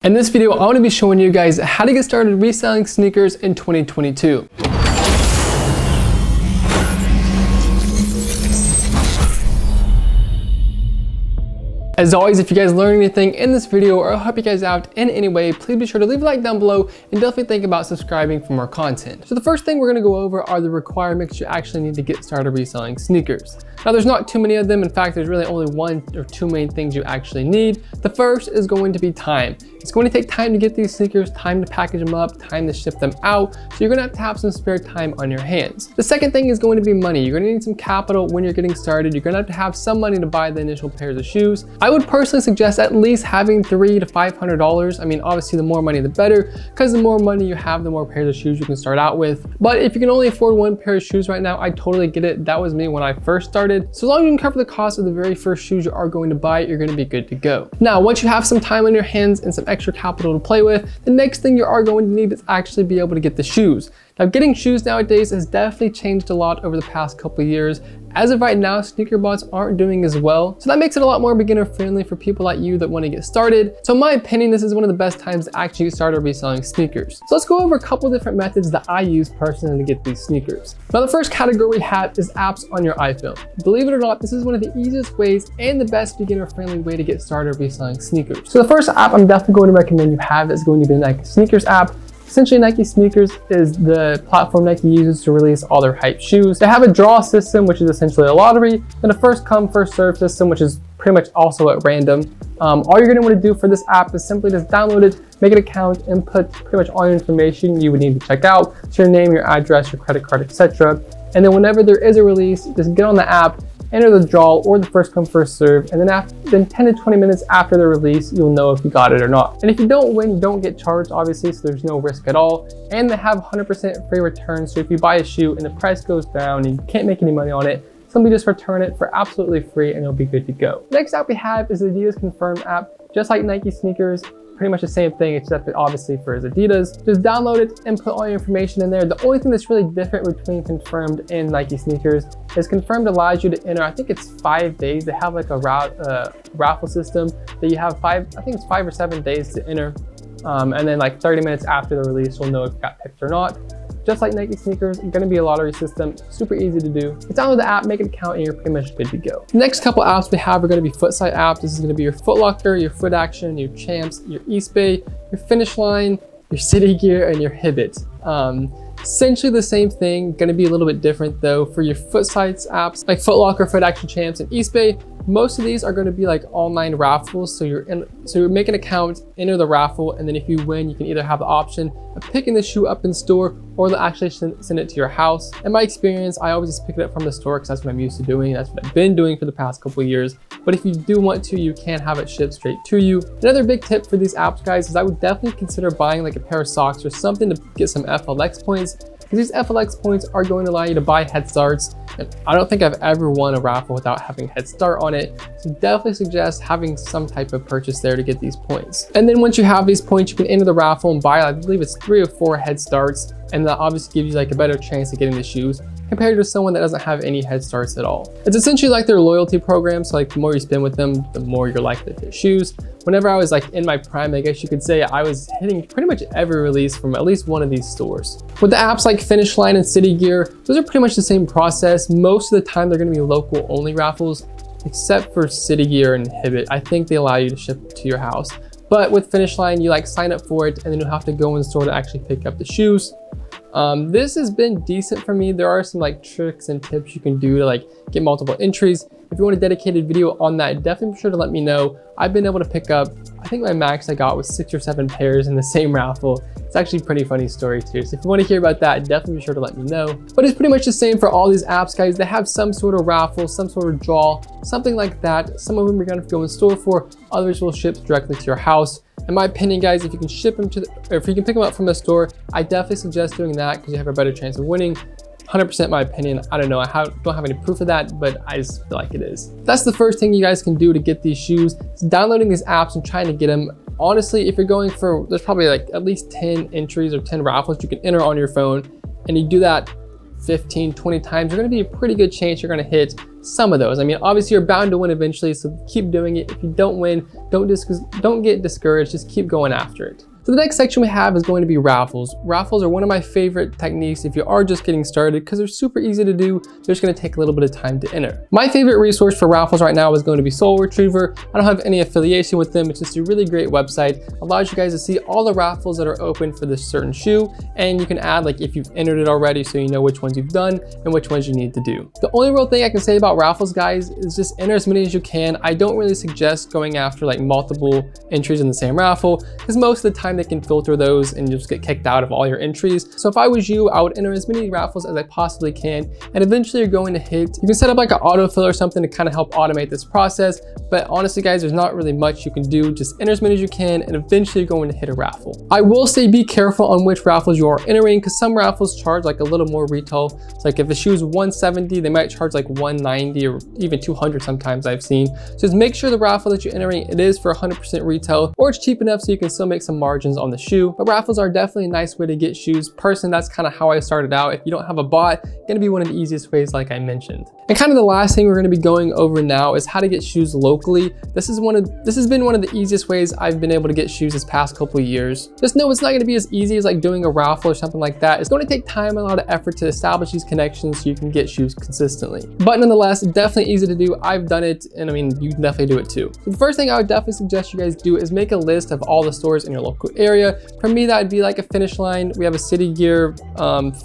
In this video, I want to be showing you guys how to get started reselling sneakers in 2022. As always, if you guys learn anything in this video or help you guys out in any way, please be sure to leave a like down below and definitely think about subscribing for more content. So the first thing we're going to go over are the requirements you actually need to get started reselling sneakers. Now there's not too many of them. In fact, there's really only one or two main things you actually need. The first is going to be time. It's going to take time to get these sneakers, time to package them up, time to ship them out. So you're going to have some spare time on your hands. The second thing is going to be money. You're going to need some capital when you're getting started. You're going to have some money to buy the initial pairs of shoes. I would personally suggest at least having $300 to $500. I mean, obviously the more money the better, because the more money you have, the more pairs of shoes you can start out with. But if you can only afford one pair of shoes right now, I totally get it. That was me when I first started. So long as you can cover the cost of the very first shoes you are going to buy, you're going to be good to go. Now, once you have some time on your hands and some extra capital to play with, the next thing you are going to need is actually be able to get the shoes. Now, getting shoes nowadays has definitely changed a lot over the past couple of years. As of right now, sneaker bots aren't doing as well. So that makes it a lot more beginner friendly for people like you that want to get started. So in my opinion, this is one of the best times to actually get started reselling sneakers. So let's go over a couple different methods that I use personally to get these sneakers. Now the first category we have is apps on your iPhone. Believe it or not, this is one of the easiest ways and the best beginner friendly way to get started reselling sneakers. So the first app I'm definitely going to recommend you have is going to be the Nike Sneakers app. Essentially, Nike Sneakers is the platform Nike uses to release all their hype shoes. They have a draw system, which is essentially a lottery, and a first come, first serve system, which is pretty much also at random. All you're gonna wanna do for this app is simply just download it, make an account, input pretty much all your information you would need to check out. So your name, your address, your credit card, etc. And then whenever there is a release, just get on the app, enter the draw or the first come first serve, and then 10 to 20 minutes after the release, you'll know if you got it or not. And if you don't win, you don't get charged, obviously, so there's no risk at all. And they have 100% free returns, so if you buy a shoe and the price goes down and you can't make any money on it, simply just return it for absolutely free and it'll be good to go. Next app we have is the Adidas Confirm app. Just like Nike Sneakers, pretty much the same thing, except that obviously for Adidas. Just download it and put all your information in there. The only thing that's really different between Confirmed and Nike Sneakers is Confirmed allows you to enter, I think it's 5 days. They have like a raffle system that you have I think it's 5 or 7 days to enter. And then like 30 minutes after the release, you'll know if you got picked or not. Just like Nike Sneakers, it's gonna be a lottery system, super easy to do. You download the app, make an account, and you're pretty much good to go. The next couple apps we have are gonna be Foot Site apps. This is gonna be your Foot Locker, your Foot Action, your Champs, your Eastbay, your Finish Line, your City Gear, and your Hibbett. Essentially the same thing, gonna be a little bit different though. For your Foot Sites apps, like Foot Locker, Foot Action, Champs, and Eastbay, most of these are going to be like online raffles. So you make an account, enter the raffle, and then if you win, you can either have the option of picking the shoe up in store or they'll actually send it to your house. In my experience, I always just pick it up from the store because that's what I'm used to doing. That's what I've been doing for the past couple of years. But if you do want to, you can have it shipped straight to you. Another big tip for these apps, guys, is I would definitely consider buying like a pair of socks or something to get some FLX points. Because these FLX points are going to allow you to buy head starts. And I don't think I've ever won a raffle without having head start on it. So definitely suggest having some type of purchase there to get these points. And then once you have these points, you can enter the raffle and buy, I believe it's 3 or 4 head starts. And that obviously gives you like a better chance of getting the shoes compared to someone that doesn't have any head starts at all. It's essentially like their loyalty program. So like the more you spend with them, the more you're likely to get shoes. Whenever I was like in my prime, I guess you could say, I was hitting pretty much every release from at least one of these stores. With the apps like Finish Line and City Gear, those are pretty much the same process. Most of the time they're gonna be local only raffles, except for City Gear and Hibbett. I think they allow you to ship to your house. But with Finish Line, you like sign up for it and then you'll have to go in the store to actually pick up the shoes. This has been decent for me. There are some like tricks and tips you can do to like get multiple entries. If you want a dedicated video on that, definitely be sure to let me know. I've been able to pick up, I think my max I got was 6 or 7 pairs in the same raffle. It's actually a pretty funny story too. So if you want to hear about that, definitely be sure to let me know. But it's pretty much the same for all these apps, guys. They have some sort of raffle, some sort of draw, something like that. Some of them you're gonna have to go in store for, others will ship directly to your house. In my opinion, guys, if you can ship them or if you can pick them up from the store, I definitely suggest doing that because you have a better chance of winning. 100% my opinion. I don't know, don't have any proof of that, but I just feel like it is. That's the first thing you guys can do to get these shoes. It's downloading these apps and trying to get them. Honestly, if you're going for, there's probably like at least 10 entries or 10 raffles you can enter on your phone, and you do that 15, 20 times, you're gonna be a pretty good chance you're gonna hit some of those. I mean, obviously you're bound to win eventually, so keep doing it. If you don't win, don't get discouraged, just keep going after it. So the next section we have is going to be raffles. Raffles are one of my favorite techniques if you are just getting started because they're super easy to do. They're just going to take a little bit of time to enter. My favorite resource for raffles right now is going to be Soul Retriever. I don't have any affiliation with them. It's just a really great website. Allows you guys to see all the raffles that are open for this certain shoe, and you can add like if you've entered it already so you know which ones you've done and which ones you need to do. The only real thing I can say about raffles, guys, is just enter as many as you can. I don't really suggest going after like multiple entries in the same raffle because most of the time they can filter those and you'll just get kicked out of all your entries. So if I was you, I would enter as many raffles as I possibly can, and eventually you're going to hit. You can set up like an autofill or something to kind of help automate this process, but honestly guys, there's not really much you can do. Just enter as many as you can and eventually you're going to hit a raffle. I will say be careful on which raffles you are entering because some raffles charge like a little more retail. It's like if the shoe is 170, they might charge like 190 or even 200 sometimes I've seen. So just make sure the raffle that you're entering, it is for 100% retail or it's cheap enough so you can still make some margins on the shoe. But raffles are definitely a nice way to get shoes. Personally, that's kind of how I started out. If you don't have a bot, gonna be one of the easiest ways like I mentioned. And kind of the last thing we're gonna be going over now is how to get shoes locally. This has been one of the easiest ways I've been able to get shoes this past couple of years. Just know it's not gonna be as easy as like doing a raffle or something like that. It's gonna take time and a lot of effort to establish these connections so you can get shoes consistently. But nonetheless, definitely easy to do. I've done it, and I mean, you can definitely do it too. So the first thing I would definitely suggest you guys do is make a list of all the stores in your local area. For me, that would be like a Finish Line. We have a City Gear,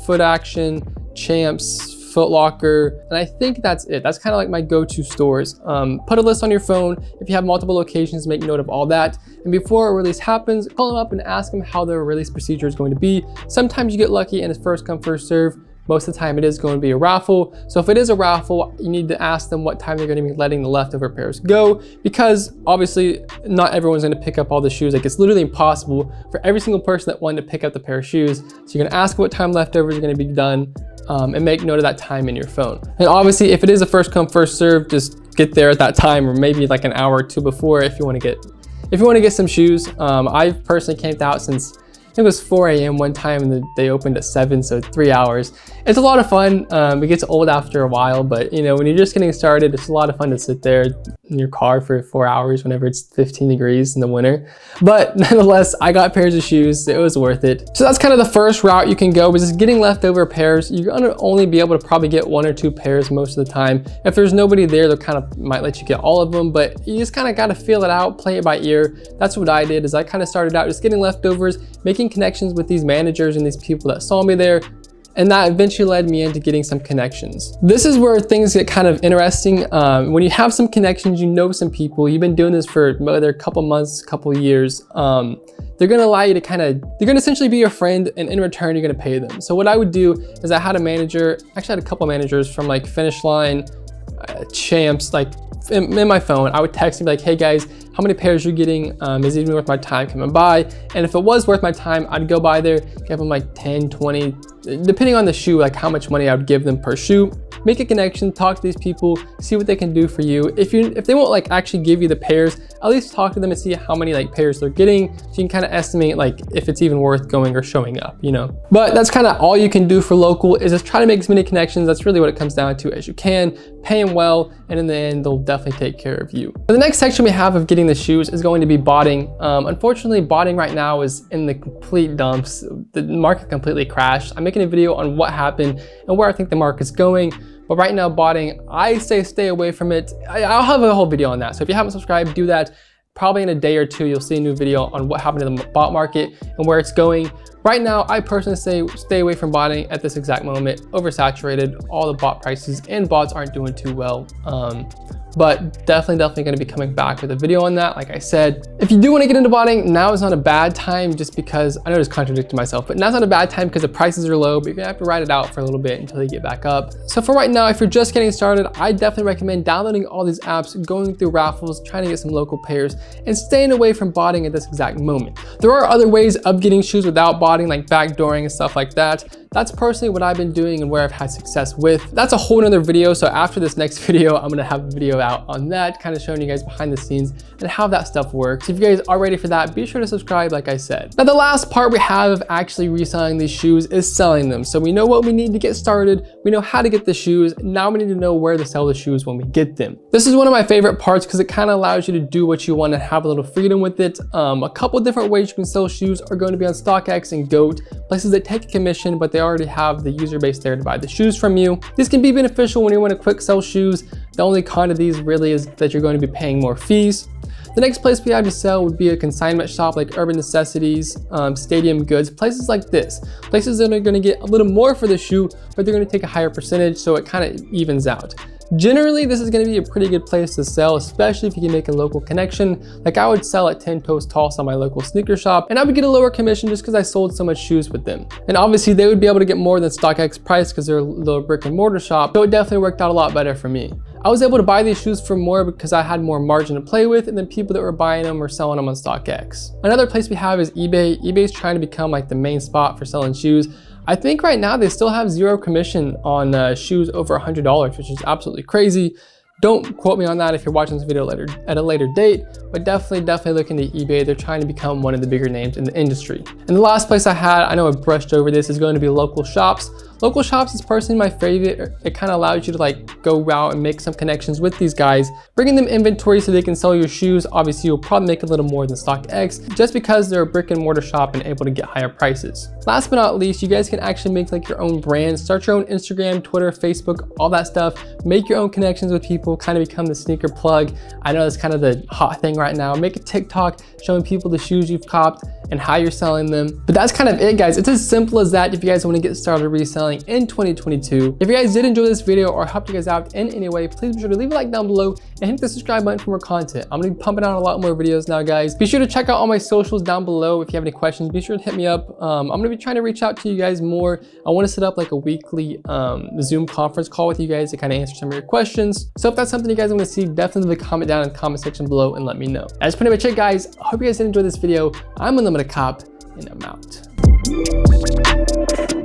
Foot Action, Champs, Foot Locker, and I think that's it. That's kind of like my go-to stores. Put a list on your phone. If you have multiple locations, make note of all that. And before a release happens, call them up and ask them how their release procedure is going to be. Sometimes you get lucky and it's first come, first serve. Most of the time it is going to be a raffle. So if it is a raffle, you need to ask them what time they're going to be letting the leftover pairs go, because obviously not everyone's going to pick up all the shoes. Like it's literally impossible for every single person that wanted to pick up the pair of shoes. So you're going to ask what time leftovers are going to be done, and make note of that time in your phone. And obviously if it is a first come, first serve, just get there at that time, or maybe like an hour or two before if you want to get some shoes. I've personally camped out since I think it was 4 a.m. one time and they opened at 7, so 3 hours. It's a lot of fun. It gets old after a while, but you know, when you're just getting started, it's a lot of fun to sit there in your car for 4 hours whenever it's 15 degrees in the winter. But nonetheless, I got pairs of shoes. It was worth it. So that's kind of the first route you can go, is just getting leftover pairs. You're gonna only be able to probably get 1 or 2 pairs most of the time. If there's nobody there, they'll kind of might let you get all of them, but you just kind of got to feel it out, play it by ear. That's what I did, is I kind of started out just getting leftovers, making connections with these managers and these people that saw me there. And that eventually led me into getting some connections. This is where things get kind of interesting. When you have some connections, you know some people, you've been doing this for whether a couple months, couple years, they're gonna allow you to they're gonna essentially be your friend, and in return, you're gonna pay them. So what I would do is I had a manager, actually I had a couple managers from like Finish Line, Champs, like in my phone. I would text them like, hey guys, how many pairs you're getting? Is it even worth my time coming by? And if it was worth my time, I'd go by there, give them like 10, 20, depending on the shoe, like how much money I would give them per shoe. Make a connection, talk to these people, see what they can do for you. If they won't like actually give you the pairs, at least talk to them and see how many like pairs they're getting, so you can kind of estimate like if it's even worth going or showing up, you know. But that's kind of all you can do for local, is just try to make as many connections. That's really what it comes down to as you can. Pay them well, and in the end, they'll definitely take care of you. The next section we have of getting the shoes is going to be botting. Unfortunately, botting right now is in the complete dumps. The market completely crashed. I'm making a video on what happened and where I think the market's going. But right now, botting, I say stay away from it. I'll have a whole video on that. So if you haven't subscribed, do that. Probably in a day or two, you'll see a new video on what happened to the bot market and where it's going. Right now, I personally say stay away from botting at this exact moment. Oversaturated, all the bot prices and bots aren't doing too well. But definitely gonna be coming back with a video on that. Like I said, if you do wanna get into botting, now is not a bad time, just because, I know I just contradicted myself, but now's not a bad time because the prices are low, but you're gonna have to ride it out for a little bit until they get back up. So for right now, if you're just getting started, I definitely recommend downloading all these apps, going through raffles, trying to get some local pairs, and staying away from botting at this exact moment. There are other ways of getting shoes without botting, like backdooring and stuff like that. That's personally what I've been doing and where I've had success with. That's a whole nother video. So after this next video, I'm gonna have a video out on that, kind of showing you guys behind the scenes and how that stuff works. If you guys are ready for that, be sure to subscribe like I said. Now the last part we have of actually reselling these shoes is selling them. So we know what we need to get started, we know how to get the shoes, now we need to know where to sell the shoes when we get them. This is one of my favorite parts because it kind of allows you to do what you want and have a little freedom with it. A couple different ways you can sell shoes are going to be on StockX and GOAT, places that take a commission, but they already have the user base there to buy the shoes from you. This can be beneficial when you want to quick sell shoes. The only con of these really is that you're going to be paying more fees. The next place we have to sell would be a consignment shop like Urban Necessities, Stadium Goods, places like this. Places that are going to get a little more for the shoe, but they're going to take a higher percentage, so it kind of evens out. Generally, this is going to be a pretty good place to sell, especially if you can make a local connection. Like I would sell at 10 Toes Toss on my local sneaker shop, and I would get a lower commission just because I sold so much shoes with them. And obviously they would be able to get more than StockX price because they're a little brick and mortar shop, so it definitely worked out a lot better for me. I was able to buy these shoes for more because I had more margin to play with, and then people that were buying them were selling them on StockX. Another place we have is eBay. eBay's trying to become like the main spot for selling shoes. I think right now they still have 0 commission on shoes over $100, which is absolutely crazy. Don't quote me on that if you're watching this video at a later date, but definitely look into eBay. They're trying to become one of the bigger names in the industry. And the last place I know I brushed over this, is going to be local shops. Local shops is personally my favorite. It kind of allows you to like go out and make some connections with these guys, bringing them inventory so they can sell your shoes. Obviously, you'll probably make a little more than StockX just because they're a brick and mortar shop and able to get higher prices. Last but not least, you guys can actually make like your own brand, start your own Instagram, Twitter, Facebook, all that stuff. Make your own connections with people, kind of become the sneaker plug. I know that's kind of the hot thing right now. Make a TikTok showing people the shoes you've copped and how you're selling them. But that's kind of it, guys. It's as simple as that if you guys want to get started reselling in 2022. If you guys did enjoy this video or helped you guys out in any way, please be sure to leave a like down below and hit the subscribe button for more content. I'm gonna be pumping out a lot more videos now, guys. Be sure to check out all my socials down below. If you have any questions, be sure to hit me up. I'm gonna be trying to reach out to you guys more. I want to set up like a weekly Zoom conference call with you guys to kind of answer some of your questions. So if that's something you guys want to see, definitely comment down in the comment section below and let me know. That's pretty much it, guys. I hope you guys did enjoy this video. I'm UnlimitedCop, and I'm out.